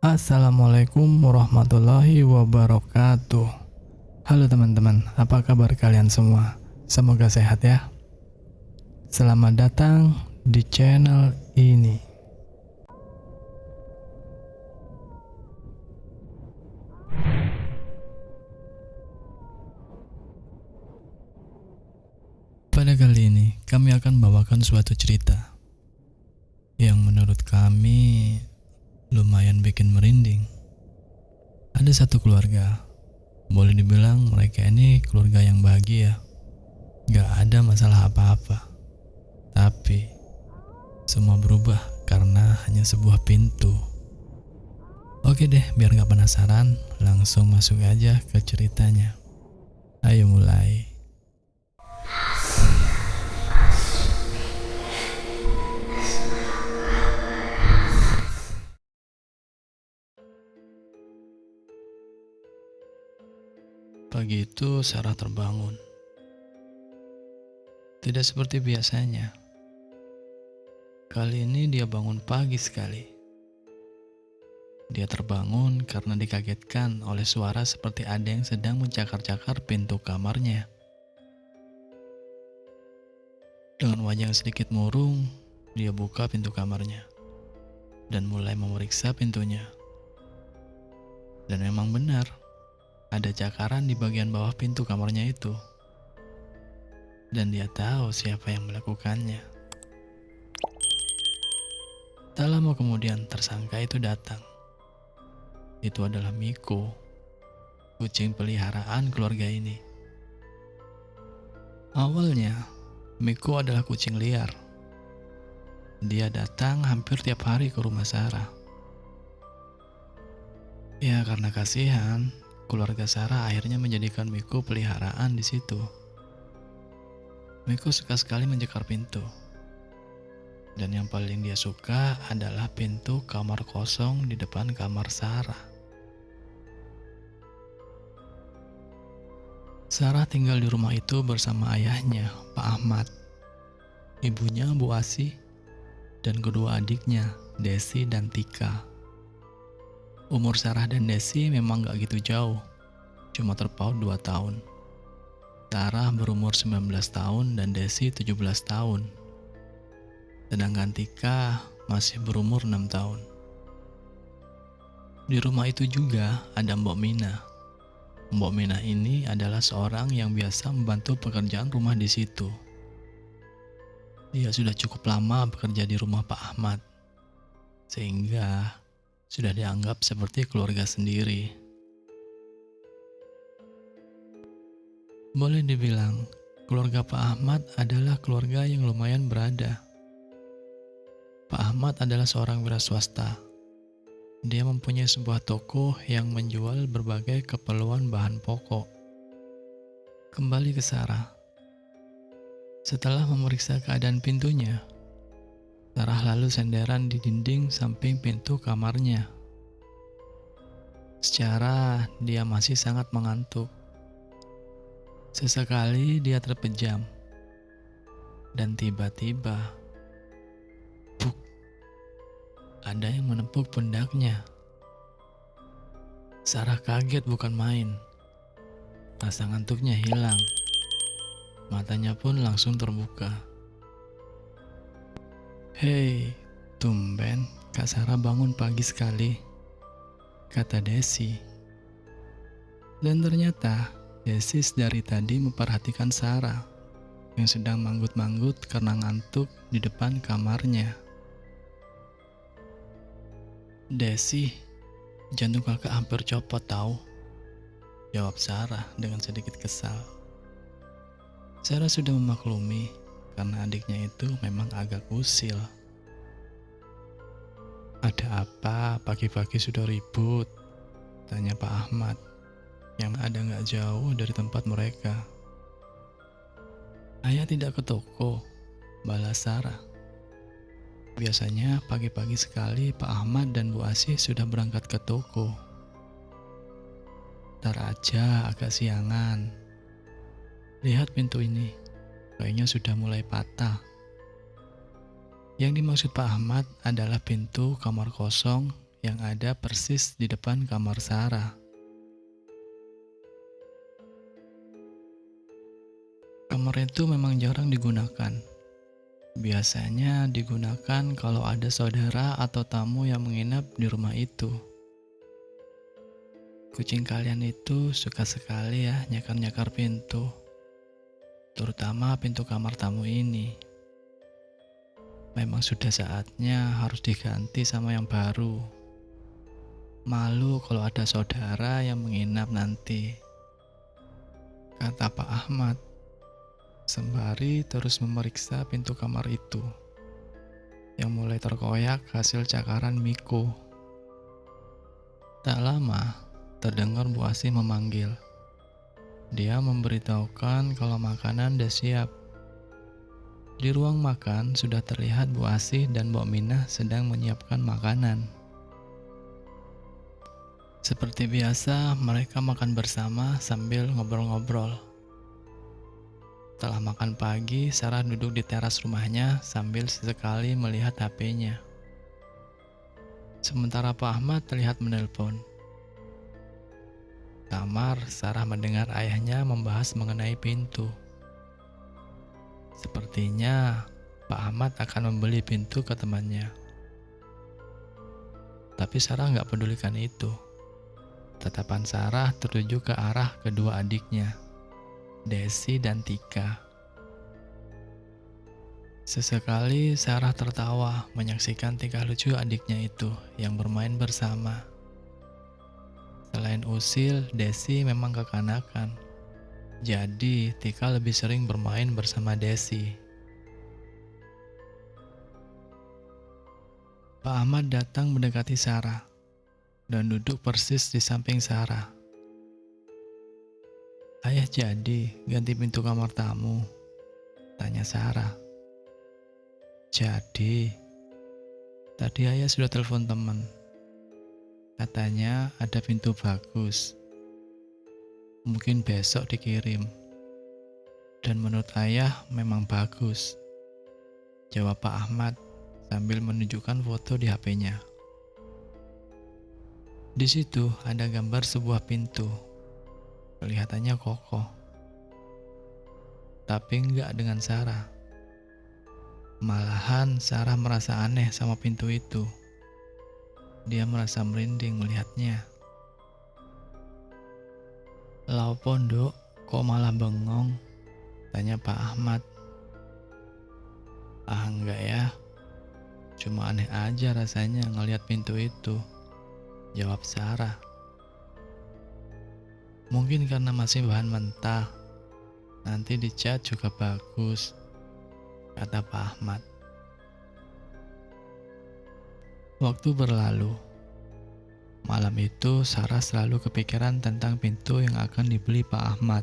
Assalamualaikum warahmatullahi wabarakatuh. Halo teman-teman, apa kabar kalian semua? Semoga sehat ya. Selamat datang di channel ini. Pada kali ini, kami akan bawakan suatu cerita yang menurut kami lumayan bikin merinding. Ada satu keluarga, boleh dibilang mereka ini keluarga yang bahagia. Gak ada masalah apa-apa. Tapi, semua berubah karena hanya sebuah pintu. Oke deh, biar gak penasaran, langsung masuk aja ke ceritanya. Ayo mulai. Pagi itu Sarah terbangun. Tidak seperti biasanya. Kali ini dia bangun pagi sekali. Dia terbangun karena dikagetkan oleh suara seperti ada yang sedang mencakar-cakar pintu kamarnya. Dengan wajah yang sedikit murung, dia buka pintu kamarnya dan mulai memeriksa pintunya. Dan memang benar, ada cakaran di bagian bawah pintu kamarnya itu. Dan dia tahu siapa yang melakukannya. Tak lama kemudian tersangka itu datang. Itu adalah Miko, kucing peliharaan keluarga ini. Awalnya, Miko adalah kucing liar. Dia datang hampir tiap hari ke rumah Sarah. Ya, karena kasihan, keluarga Sarah akhirnya menjadikan Miko peliharaan di situ. Miko suka sekali mencakar pintu. Dan yang paling dia suka adalah pintu kamar kosong di depan kamar Sarah. Sarah tinggal di rumah itu bersama ayahnya, Pak Ahmad, ibunya Bu Asih, dan kedua adiknya, Desi dan Tika. Umur Sarah dan Desi memang gak gitu jauh, cuma terpaut 2 tahun. Sarah berumur 19 tahun dan Desi 17 tahun. Sedangkan Tika masih berumur 6 tahun. Di rumah itu juga ada Mbok Mina. Mbok Mina ini adalah seorang yang biasa membantu pekerjaan rumah di situ. Dia sudah cukup lama bekerja di rumah Pak Ahmad, sehingga sudah dianggap seperti keluarga sendiri. Boleh dibilang, keluarga Pak Ahmad adalah keluarga yang lumayan berada. Pak Ahmad adalah seorang wira swasta. Dia mempunyai sebuah toko yang menjual berbagai keperluan bahan pokok. Kembali ke Sarah. Setelah memeriksa keadaan pintunya, Sarah lalu senderan di dinding samping pintu kamarnya. Secara dia masih sangat mengantuk. Sesekali dia terpejam. Dan tiba-tiba, buk, ada yang menepuk pundaknya. Sarah kaget bukan main. Rasa ngantuknya hilang. Matanya pun langsung terbuka. "Hei, tumben Kak Sarah bangun pagi sekali," kata Desi. Dan ternyata Desi dari tadi memperhatikan Sarah yang sedang manggut-manggut karena ngantuk di depan kamarnya. "Desi, jantung kakak hampir copot tahu," jawab Sarah dengan sedikit kesal. Sarah sudah memaklumi karena adiknya itu memang agak usil. "Ada apa pagi-pagi sudah ribut?" tanya Pak Ahmad yang ada gak jauh dari tempat mereka. "Ayah tidak ke toko," balas Sarah. Biasanya pagi-pagi sekali Pak Ahmad dan Bu Asih sudah berangkat ke toko. "Ntar aja agak siangan. Lihat pintu ini, kayaknya sudah mulai patah." Yang dimaksud Pak Ahmad adalah pintu kamar kosong yang ada persis di depan kamar Sarah. Kamar itu memang jarang digunakan. Biasanya digunakan kalau ada saudara atau tamu yang menginap di rumah itu. Kucing kalian itu suka sekali ya nyakar-nyakar pintu, terutama pintu kamar tamu ini. Memang sudah saatnya harus diganti sama yang baru. Malu kalau ada saudara yang menginap nanti, kata Pak Ahmad, sembari terus memeriksa pintu kamar itu, yang mulai terkoyak hasil cakaran Miko. Tak lama, terdengar Bu Asih memanggil. Dia memberitahukan kalau makanan sudah siap. Di ruang makan sudah terlihat Bu Asih dan Mbok Minah sedang menyiapkan makanan. Seperti biasa, mereka makan bersama sambil ngobrol-ngobrol. Setelah makan pagi, Sarah duduk di teras rumahnya sambil sesekali melihat HP-nya. Sementara Pak Ahmad terlihat menelpon. Kamar, Sarah mendengar ayahnya membahas mengenai pintu. Sepertinya Pak Ahmad akan membeli pintu ke temannya. Tapi Sarah nggak pedulikan itu. Tatapan Sarah tertuju ke arah kedua adiknya, Desi dan Tika. Sesekali Sarah tertawa menyaksikan tingkah lucu adiknya itu yang bermain bersama. Selain usil, Desi memang kekanakan. Jadi Tika lebih sering bermain bersama Desi. Pak Ahmad datang mendekati Sarah dan duduk persis di samping Sarah. Ayah jadi ganti pintu kamar tamu? Tanya Sarah. Jadi, tadi ayah sudah telepon teman. Katanya ada pintu bagus. Mungkin besok dikirim. Dan menurut ayah memang bagus. Jawab Pak Ahmad sambil menunjukkan foto di HP-nya. Di situ ada gambar sebuah pintu. Kelihatannya kokoh, tapi enggak dengan Sarah. Malahan Sarah merasa aneh sama pintu itu. Dia merasa merinding melihatnya. Lau pondok, kok malah bengong? Tanya Pak Ahmad. Ah enggak ya, cuma aneh aja rasanya ngelihat pintu itu, jawab Sarah. Mungkin karena masih bahan mentah, nanti dicat juga bagus, kata Pak Ahmad. Waktu berlalu. Malam itu Sarah selalu kepikiran tentang pintu yang akan dibeli Pak Ahmad.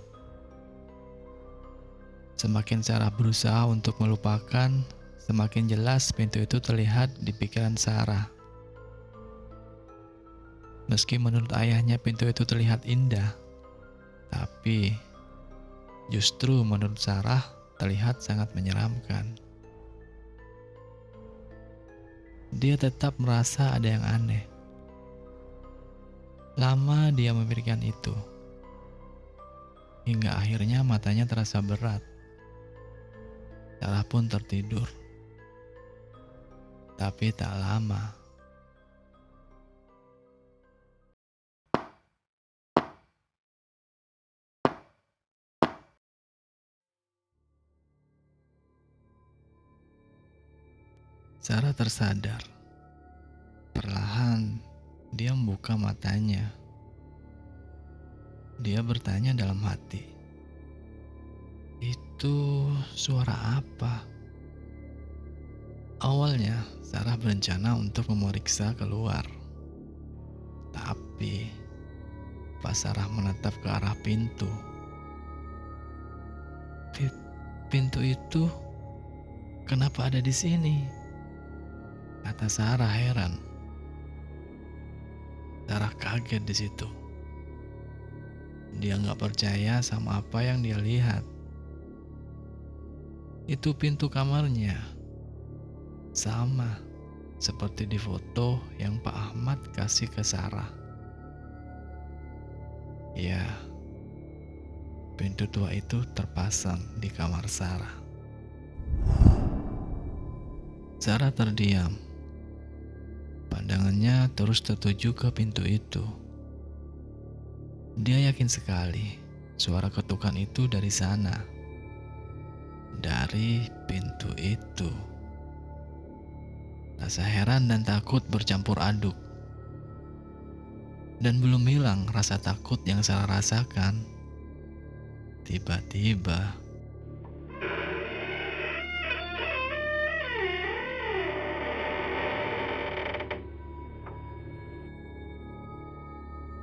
Semakin Sarah berusaha untuk melupakan, semakin jelas pintu itu terlihat di pikiran Sarah. Meski menurut ayahnya pintu itu terlihat indah, tapi justru menurut Sarah terlihat sangat menyeramkan. Dia tetap merasa ada yang aneh. Lama dia memikirkan itu, hingga akhirnya matanya terasa berat. Sarah pun tertidur. Tapi tak lama. Sarah tersadar. Perlahan, dia membuka matanya. Dia bertanya dalam hati, "Itu suara apa?" Awalnya, Sarah berencana untuk memeriksa keluar. Tapi, pas Sarah menatap ke arah pintu, pintu itu kenapa ada di sini? Kata Sarah heran. Sarah kaget di situ. Dia nggak percaya sama apa yang dia lihat. Itu pintu kamarnya, sama seperti di foto yang Pak Ahmad kasih ke Sarah. Ya, pintu tua itu terpasang di kamar Sarah. Sarah terdiam. Pandangannya terus tertuju ke pintu itu. Dia yakin sekali suara ketukan itu dari sana, dari pintu itu. Rasa heran dan takut bercampur aduk. Dan belum hilang rasa takut yang Sarah rasakan. Tiba-tiba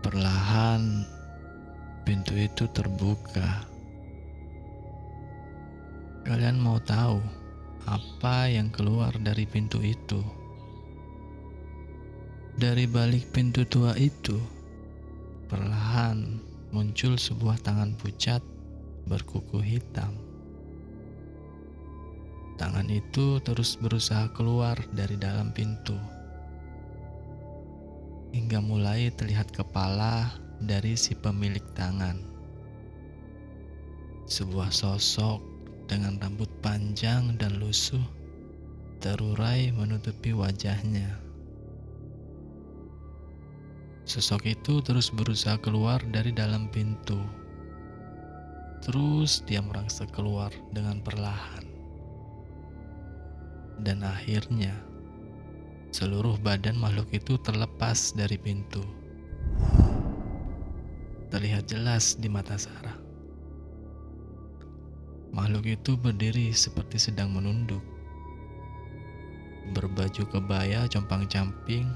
perlahan pintu itu terbuka. Kalian mau tahu apa yang keluar dari pintu itu? Dari balik pintu tua itu, perlahan muncul sebuah tangan pucat berkuku hitam. Tangan itu terus berusaha keluar dari dalam pintu, hingga mulai terlihat kepala dari si pemilik tangan. Sebuah sosok dengan rambut panjang dan lusuh terurai menutupi wajahnya. Sosok itu terus berusaha keluar dari dalam pintu. Terus dia merangsek keluar dengan perlahan. Dan akhirnya, seluruh badan makhluk itu terlepas dari pintu. Terlihat jelas di mata Sarah. Makhluk itu berdiri seperti sedang menunduk. Berbaju kebaya compang-camping,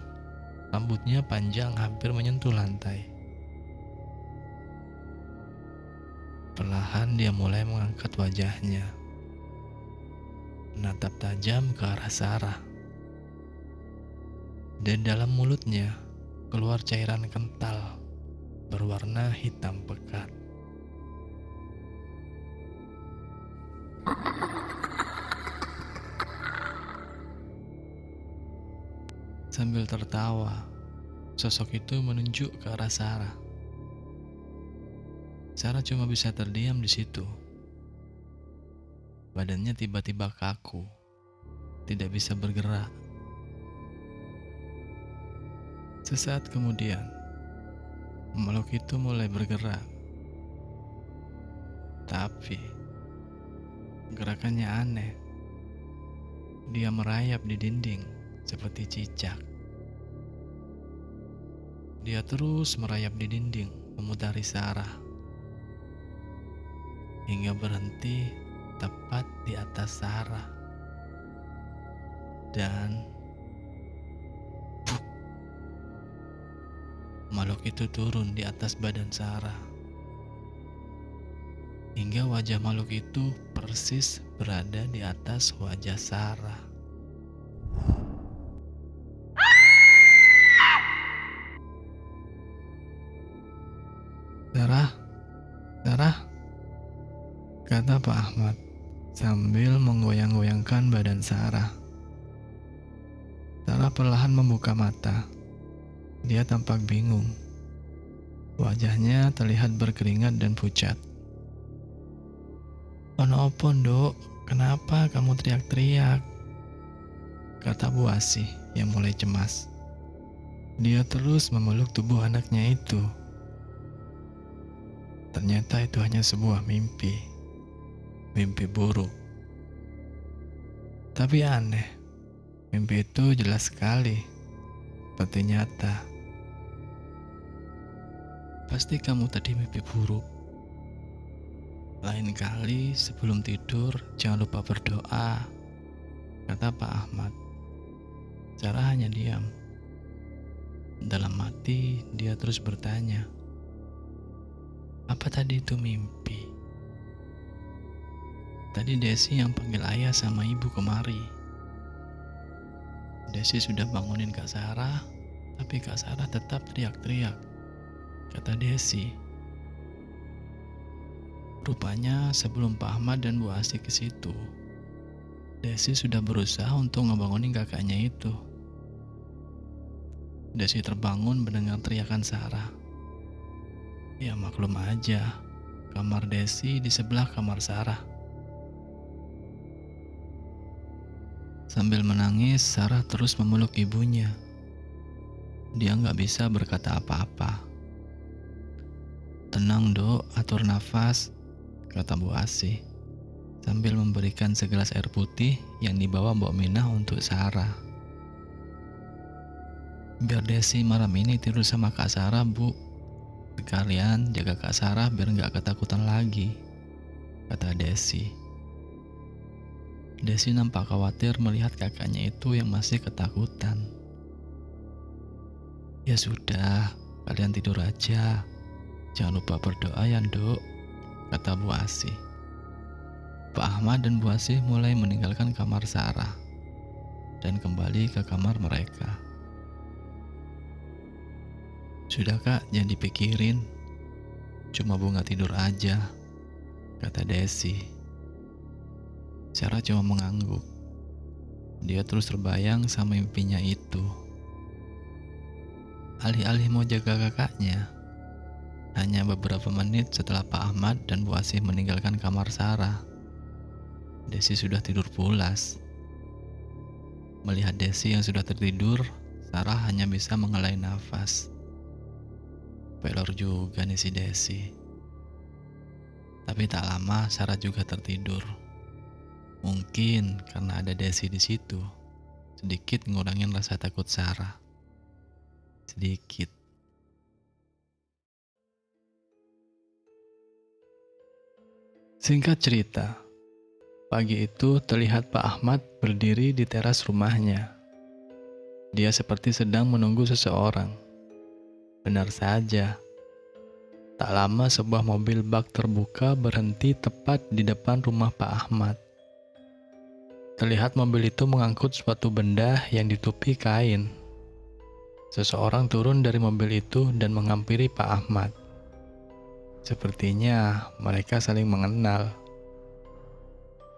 rambutnya panjang hampir menyentuh lantai. Perlahan dia mulai mengangkat wajahnya, menatap tajam ke arah Sarah. Dan dalam mulutnya keluar cairan kental berwarna hitam pekat. Sambil tertawa, sosok itu menunjuk ke arah Sarah. Sarah cuma bisa terdiam di situ. Badannya tiba-tiba kaku, tidak bisa bergerak. Sesaat kemudian, makhluk itu mulai bergerak. Tapi, gerakannya aneh. Dia merayap di dinding seperti cicak. Dia terus merayap di dinding, memutari Sarah, hingga berhenti tepat di atas Sarah. Dan makhluk itu turun di atas badan Sarah, hingga wajah makhluk itu persis berada di atas wajah Sarah. Sarah, kata Pak Ahmad sambil menggoyang-goyangkan badan Sarah. Sarah perlahan membuka mata. Dia tampak bingung. Wajahnya terlihat berkeringat dan pucat. "Ono opo, Nduk? Kenapa kamu teriak-teriak?" kata Bu Asih yang mulai cemas. Dia terus memeluk tubuh anaknya itu. Ternyata itu hanya sebuah mimpi buruk. Tapi aneh, mimpi itu jelas sekali, seperti nyata. "Pasti kamu tadi mimpi buruk. Lain kali sebelum tidur jangan lupa berdoa," kata Pak Ahmad. Sarah hanya diam. Dalam hati dia terus bertanya, apa tadi itu mimpi? Tadi Desi yang panggil ayah sama ibu kemari. Desi sudah bangunin Kak Sarah, tapi Kak Sarah tetap teriak-teriak, kata Desi. Rupanya sebelum Pak Ahmad dan Bu Asih ke situ, Desi sudah berusaha untuk ngebangunin kakaknya itu. Desi terbangun mendengar teriakan Sarah. Ya maklum aja, kamar Desi di sebelah kamar Sarah. Sambil menangis, Sarah terus memeluk ibunya. Dia nggak bisa berkata apa-apa. Tenang dok, atur nafas, kata Bu Asih, sambil memberikan segelas air putih yang dibawa Mbok Minah untuk Sarah. Biar Desi malam ini tidur sama Kak Sarah, Bu. Sekalian jaga Kak Sarah biar nggak ketakutan lagi, kata Desi. Desi nampak khawatir melihat kakaknya itu yang masih ketakutan. Ya sudah, kalian tidur aja. Jangan lupa berdoa ya, Dok, kata Bu Asih. Pak Ahmad dan Bu Asih mulai meninggalkan kamar Sarah dan kembali ke kamar mereka. Sudah kak, jangan dipikirin. Cuma bunga tidur aja, kata Desi. Sarah cuma mengangguk. Dia terus terbayang sama mimpinya itu. Alih-alih mau jaga kakaknya, hanya beberapa menit setelah Pak Ahmad dan Bu Asih meninggalkan kamar Sarah, Desi sudah tidur pulas. Melihat Desi yang sudah tertidur, Sarah hanya bisa mengelai nafas. Pelor juga nih si Desi. Tapi tak lama Sarah juga tertidur. Mungkin karena ada Desi di situ, sedikit ngurangin rasa takut Sarah. Sedikit. Singkat cerita, pagi itu terlihat Pak Ahmad berdiri di teras rumahnya. Dia seperti sedang menunggu seseorang. Benar saja, tak lama sebuah mobil bak terbuka berhenti tepat di depan rumah Pak Ahmad. Terlihat mobil itu mengangkut suatu benda yang ditutupi kain. Seseorang turun dari mobil itu dan menghampiri Pak Ahmad. Sepertinya mereka saling mengenal.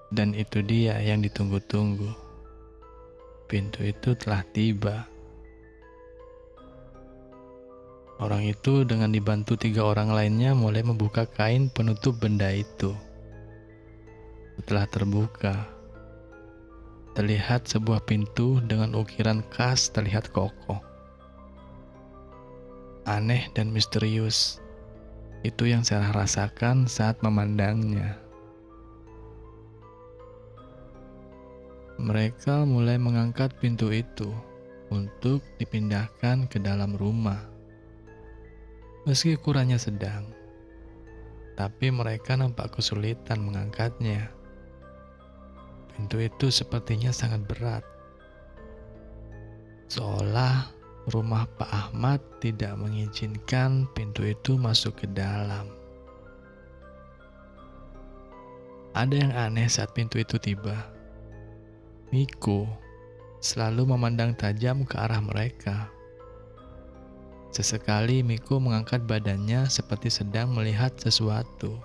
Dan itu dia yang ditunggu-tunggu. Pintu itu telah tiba. Orang itu dengan dibantu 3 orang lainnya mulai membuka kain penutup benda itu. Setelah terbuka, terlihat sebuah pintu dengan ukiran khas terlihat kokoh. Aneh dan misterius. Itu yang saya rasakan saat memandangnya. Mereka mulai mengangkat pintu itu untuk dipindahkan ke dalam rumah. Meski ukurannya sedang, tapi mereka nampak kesulitan mengangkatnya. Pintu itu sepertinya sangat berat. Seolah rumah Pak Ahmad tidak mengizinkan pintu itu masuk ke dalam. Ada yang aneh saat pintu itu tiba. Miko selalu memandang tajam ke arah mereka. Sesekali Miko mengangkat badannya seperti sedang melihat sesuatu.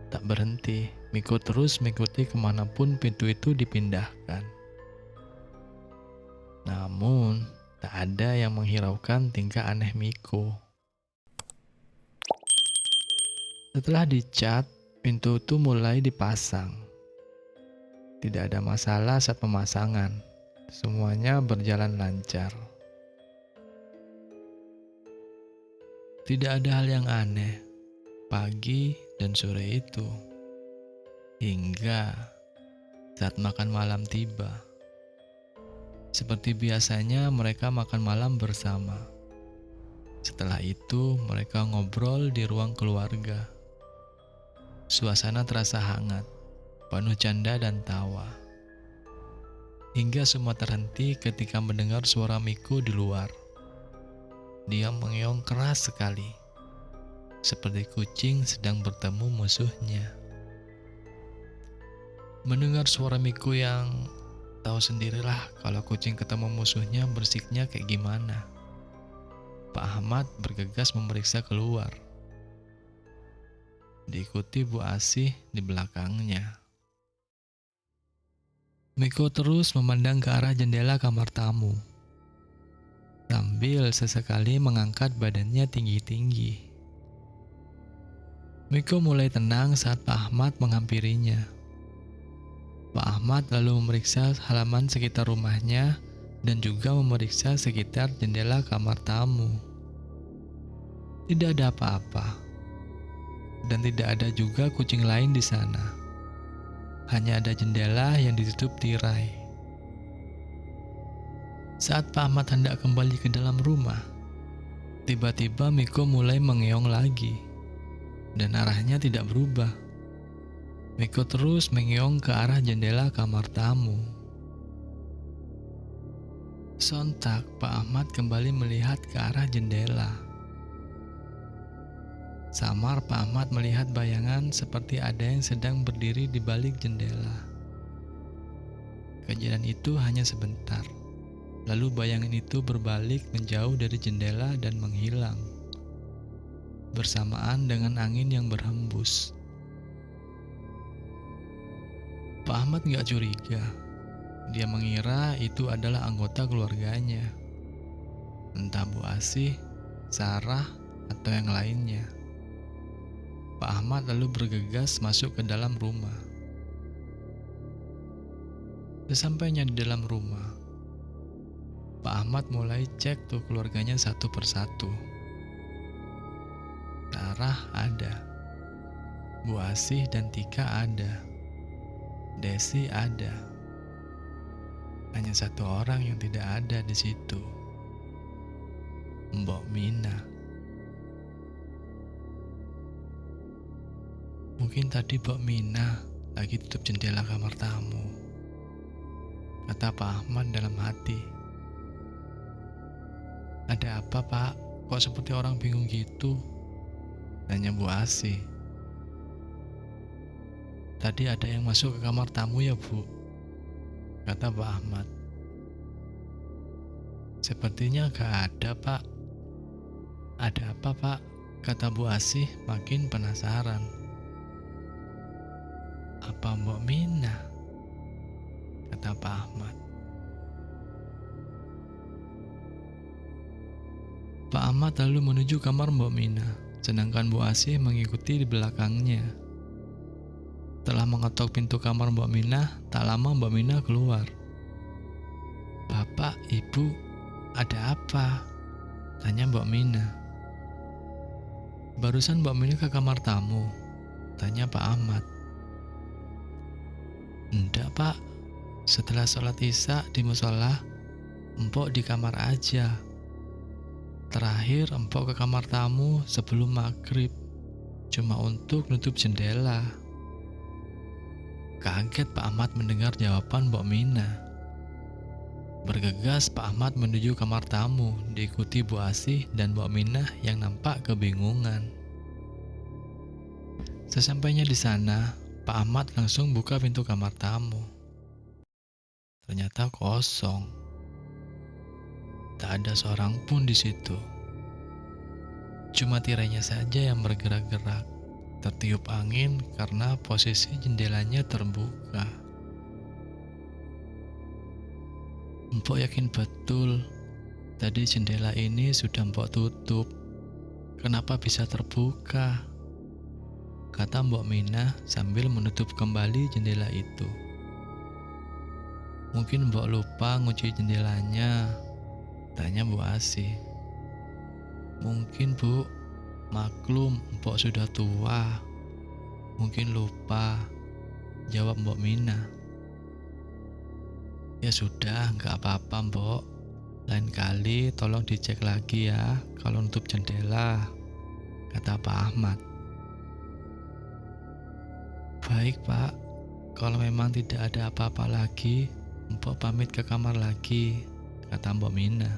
Tak berhenti, Miko terus mengikuti kemanapun pintu itu dipindahkan. Namun, tak ada yang menghiraukan tingkah aneh Miko. Setelah dicat, pintu itu mulai dipasang. Tidak ada masalah saat pemasangan. Semuanya berjalan lancar. Tidak ada hal yang aneh pagi dan sore itu. Hingga saat makan malam tiba. Seperti biasanya mereka makan malam bersama. Setelah itu mereka ngobrol di ruang keluarga. Suasana terasa hangat, penuh canda dan tawa. Hingga semua terhenti ketika mendengar suara Miko di luar. Dia mengeong keras sekali, seperti kucing sedang bertemu musuhnya. Mendengar suara Miko yang tahu sendirilah kalau kucing ketemu musuhnya bersiknya kayak gimana. Pak Ahmad bergegas memeriksa keluar. Diikuti Bu Asih di belakangnya. Miko terus memandang ke arah jendela kamar tamu. sambil sesekali mengangkat badannya tinggi-tinggi. Miko mulai tenang saat Pak Ahmad menghampirinya. Pak Ahmad lalu memeriksa halaman sekitar rumahnya dan juga memeriksa sekitar jendela kamar tamu. Tidak ada apa-apa, dan tidak ada juga kucing lain di sana. Hanya ada jendela yang ditutup tirai. Saat Pak Ahmad hendak kembali ke dalam rumah, tiba-tiba Miko mulai mengeong lagi, dan arahnya tidak berubah. Miko terus mengeong ke arah jendela kamar tamu. Sontak Pak Ahmad kembali melihat ke arah jendela. Samar Pak Ahmad melihat bayangan seperti ada yang sedang berdiri di balik jendela. Kejadian itu hanya sebentar, lalu bayangan itu berbalik menjauh dari jendela dan menghilang, bersamaan dengan angin yang berhembus. Pak Ahmad nggak curiga. Dia mengira itu adalah anggota keluarganya, entah Bu Asih, Sarah, atau yang lainnya. Pak Ahmad lalu bergegas masuk ke dalam rumah. Sesampainya di dalam rumah, Pak Ahmad mulai cek tuh keluarganya satu persatu. Sarah ada, Bu Asih dan Tika ada, Desi ada. Hanya satu orang yang tidak ada di situ, Mbok Mina. Mungkin tadi Mbok Mina lagi tutup jendela kamar tamu, kata Pak Ahmad dalam hati. Ada apa, Pak? Kok seperti orang bingung gitu? Tanya Bu Asih. Tadi ada yang masuk ke kamar tamu ya, Bu? Kata Pak Ahmad. Sepertinya gak ada, Pak. Ada apa, Pak? Kata Bu Asih makin penasaran. Apa Mbok Mina? Kata Pak Ahmad. Pak Ahmad lalu menuju kamar Mbok Mina, sedangkan Bu Asih mengikuti di belakangnya. Setelah mengetok pintu kamar Mbok Mina, tak lama Mbok Mina keluar. Bapak, Ibu, ada apa? Tanya Mbok Mina. Barusan Mbok Mina ke kamar tamu, tanya Pak Ahmad. Enggak, Pak. Setelah sholat Isya di musola, Empok di kamar aja. Terakhir Empok ke kamar tamu sebelum maghrib, cuma untuk nutup jendela. Kaget Pak Ahmad mendengar jawaban Mbok Mina. Bergegas Pak Ahmad menuju kamar tamu, diikuti Bu Asih dan Mbok Mina yang nampak kebingungan. Sesampainya di sana, Pak Ahmad langsung buka pintu kamar tamu. Ternyata kosong. Tak ada seorang pun di situ. Cuma tirainya saja yang bergerak-gerak, tertiup angin karena posisi jendelanya terbuka. Empok yakin betul tadi jendela ini sudah Empok tutup. Kenapa bisa terbuka? Kata Mbok Mina sambil menutup kembali jendela itu. Mungkin Mbok lupa ngunci jendelanya, tanya Bu Asih. Mungkin, Bu. Maklum, Empok sudah tua. Mungkin lupa, jawab Mbok Mina. Ya sudah, nggak apa-apa, Mbok. Lain kali tolong dicek lagi ya kalau nutup jendela, kata Pak Ahmad. Baik, Pak. Kalau memang tidak ada apa-apa lagi, Empok pamit ke kamar lagi, kata Mbok Mina.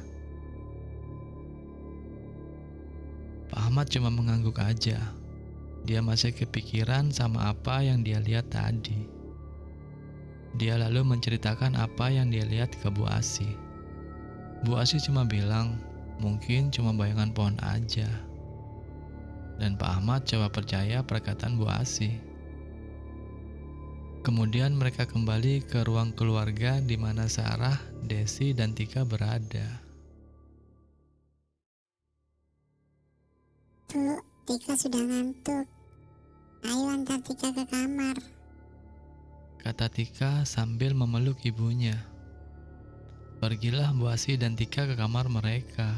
Pak Ahmad cuma mengangguk aja. Dia masih kepikiran sama apa yang dia lihat tadi. Dia lalu menceritakan apa yang dia lihat ke Bu Asih. Bu Asih cuma bilang, mungkin cuma bayangan pohon aja. Dan Pak Ahmad coba percaya perkataan Bu Asih. Kemudian mereka kembali ke ruang keluarga di mana Sarah, Desi, dan Tika berada. Bu, Tika sudah ngantuk. Ayo antar Tika ke kamar. Kata Tika sambil memeluk ibunya. Pergilah Bu Asih dan Tika ke kamar mereka.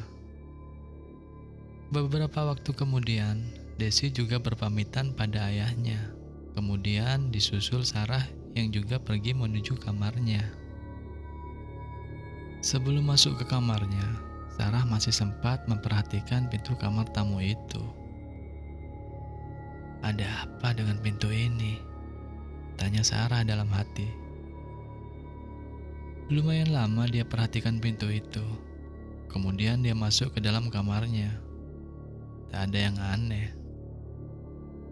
Beberapa waktu kemudian, Desi juga berpamitan pada ayahnya. Kemudian disusul Sarah yang juga pergi menuju kamarnya. Sebelum masuk ke kamarnya, Sarah masih sempat memperhatikan pintu kamar tamu itu. Ada apa dengan pintu ini? Tanya Sarah dalam hati. Lumayan lama dia perhatikan pintu itu. Kemudian dia masuk ke dalam kamarnya. Tak ada yang aneh.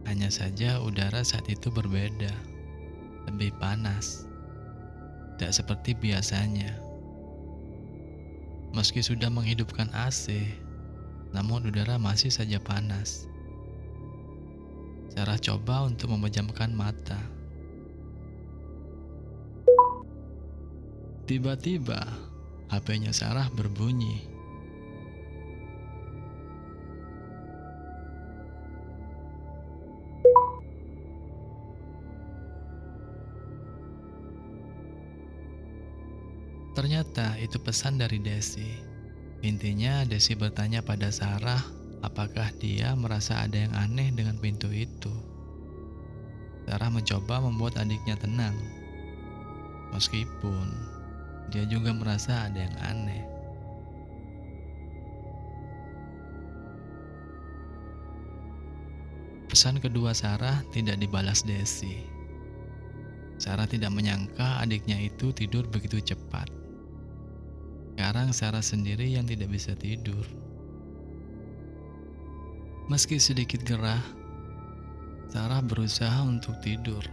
Hanya saja udara saat itu berbeda. Lebih panas. Tak seperti biasanya. Meski sudah menghidupkan AC, namun udara masih saja panas. Sarah coba untuk memejamkan mata. Tiba-tiba, HP-nya Sarah berbunyi. Ternyata itu pesan dari Desi. Intinya Desi bertanya pada Sarah apakah dia merasa ada yang aneh dengan pintu itu. Sarah mencoba membuat adiknya tenang. Meskipun dia juga merasa ada yang aneh. Pesan kedua Sarah tidak dibalas Desi. Sarah tidak menyangka adiknya itu tidur begitu cepat. Sekarang Sarah sendiri yang tidak bisa tidur. Meski sedikit gerah, Sarah berusaha untuk tidur.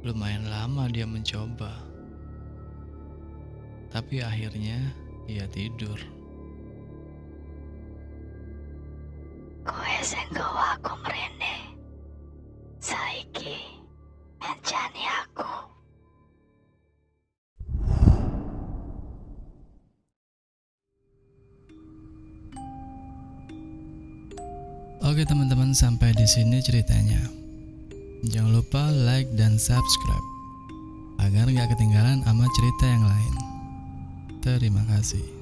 Lumayan lama dia mencoba. Tapi akhirnya ia tidur. Kowe sing gawa aku mrene. Saiki ngancani aku. Oke teman-teman, sampai di sini ceritanya. Jangan lupa like dan subscribe agar gak ketinggalan sama cerita yang lain. Terima kasih.